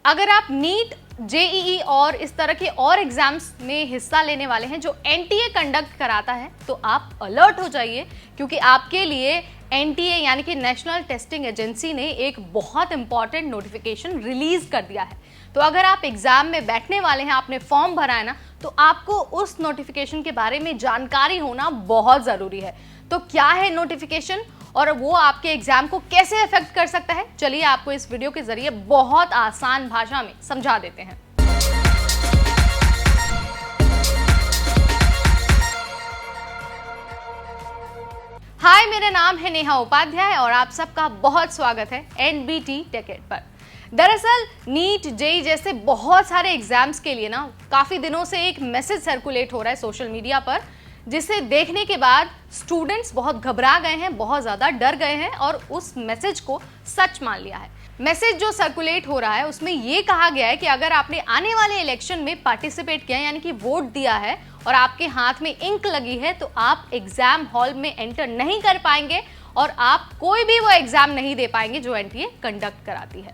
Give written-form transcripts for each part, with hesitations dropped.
अगर आप NEET, JEE और इस तरह के और एग्जाम्स में हिस्सा लेने वाले हैं जो एनटीए कंडक्ट कराता है, तो आप अलर्ट हो जाइए, क्योंकि आपके लिए एनटीए यानी कि नेशनल टेस्टिंग एजेंसी ने एक बहुत इंपॉर्टेंट नोटिफिकेशन रिलीज कर दिया है। तो अगर आप एग्जाम में बैठने वाले हैं, आपने फॉर्म भरा है ना, तो आपको उस नोटिफिकेशन के बारे में जानकारी होना बहुत जरूरी है। तो क्या है नोटिफिकेशन और वो आपके एग्जाम को कैसे अफेक्ट कर सकता है, चलिए आपको इस वीडियो के जरिए बहुत आसान भाषा में समझा देते हैं। हाय, मेरा नाम है नेहा उपाध्याय और आप सबका बहुत स्वागत है एनबीटी टेकेड पर। दरअसल नीट, जेई जैसे बहुत सारे एग्जाम्स के लिए ना काफी दिनों से एक मैसेज सर्कुलेट हो रहा है सोशल मीडिया पर, जिसे देखने के बाद स्टूडेंट्स बहुत घबरा गए हैं, बहुत ज्यादा डर गए हैं और उस मैसेज को सच मान लिया है। मैसेज जो सर्कुलेट हो रहा है उसमें ये कहा गया है कि अगर आपने आने वाले इलेक्शन में पार्टिसिपेट किया यानी कि वोट दिया है और आपके हाथ में इंक लगी है, तो आप एग्जाम हॉल में एंटर नहीं कर पाएंगे और आप कोई भी वो एग्जाम नहीं दे पाएंगे जो एनटीए कंडक्ट कराती है।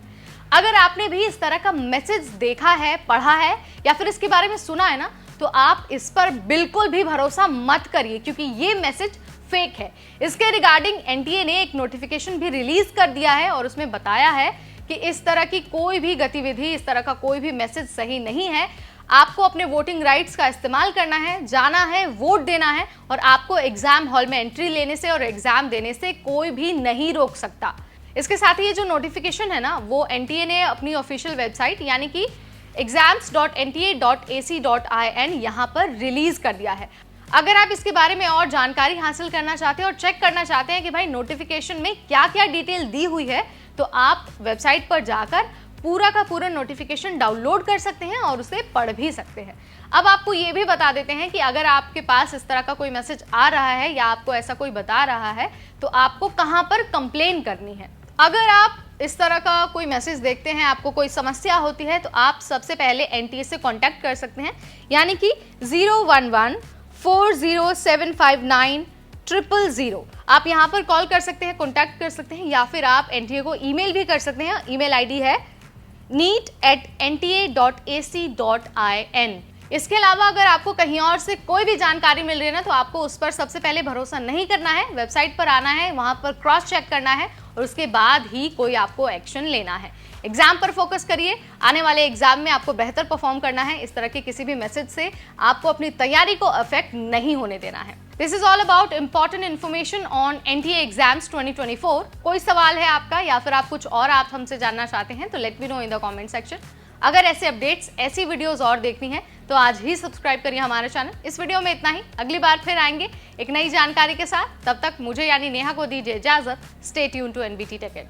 अगर आपने भी इस तरह का मैसेज देखा है, पढ़ा है या फिर इसके बारे में सुना है ना, तो आप इस पर बिल्कुल भी भरोसा मत करिए, क्योंकि ये मैसेज फेक है। इसके रिगार्डिंग एनटीए ने एक नोटिफिकेशन भी रिलीज कर दिया है और उसमें बताया है कि इस तरह की कोई भी गतिविधि, इस तरह का कोई भी मैसेज सही नहीं है। आपको अपने वोटिंग राइट्स का इस्तेमाल करना है, जाना है, वोट देना है और आपको एग्जाम हॉल में एंट्री लेने से और एग्जाम देने से कोई भी नहीं रोक सकता। इसके साथ ही ये जो नोटिफिकेशन है ना, वो एनटीए ने अपनी ऑफिशियल वेबसाइट यानी कि exams.nta.ac.in यहाँ पर रिलीज कर दिया है। अगर आप इसके बारे में और जानकारी हासिल करना चाहते हैं और चेक करना चाहते हैं कि भाई नोटिफिकेशन में क्या क्या डिटेल दी हुई है, तो आप वेबसाइट पर जाकर पूरा का पूरा नोटिफिकेशन डाउनलोड कर सकते हैं और उसे पढ़ भी सकते हैं। अब आपको ये भी बता देते हैं कि अगर आपके पास इस तरह का कोई मैसेज आ रहा है या आपको ऐसा कोई बता रहा है, तो आपको कहाँ पर कंप्लेन करनी है। अगर आप इस तरह का कोई मैसेज देखते हैं, आपको कोई समस्या होती है, तो आप सबसे पहले एनटीए से कांटेक्ट कर सकते हैं, यानी कि 011-40759-000। आप यहां पर कॉल कर सकते हैं, कांटेक्ट कर सकते हैं, या फिर आप एनटीए को ईमेल भी कर सकते हैं। ईमेल आईडी है neet@nta.ac.in। इसके अलावा अगर आपको कहीं और से कोई भी जानकारी मिल रही है ना, तो आपको उस पर सबसे पहले भरोसा नहीं करना है। वेबसाइट पर आना है, वहां पर क्रॉस चेक करना है और उसके बाद ही कोई आपको एक्शन लेना है। एग्जाम पर फोकस करिए, आने वाले एग्जाम में आपको बेहतर परफॉर्म करना है। इस तरह के किसी भी मैसेज से आपको अपनी तैयारी को अफेक्ट नहीं होने देना है। This is all about important information on NTA exams 2024। कोई सवाल है आपका या फिर आप कुछ और आप हमसे जानना चाहते हैं, तो let me know in the comment section. अगर ऐसे अपडेट्स, ऐसी वीडियोस और देखनी है, तो आज ही सब्सक्राइब करिए हमारा चैनल। इस वीडियो में इतना ही, अगली बार फिर आएंगे एक नई जानकारी के साथ। तब तक मुझे यानी नेहा को दीजिए इजाजत। Stay tune to NBT टेकेड।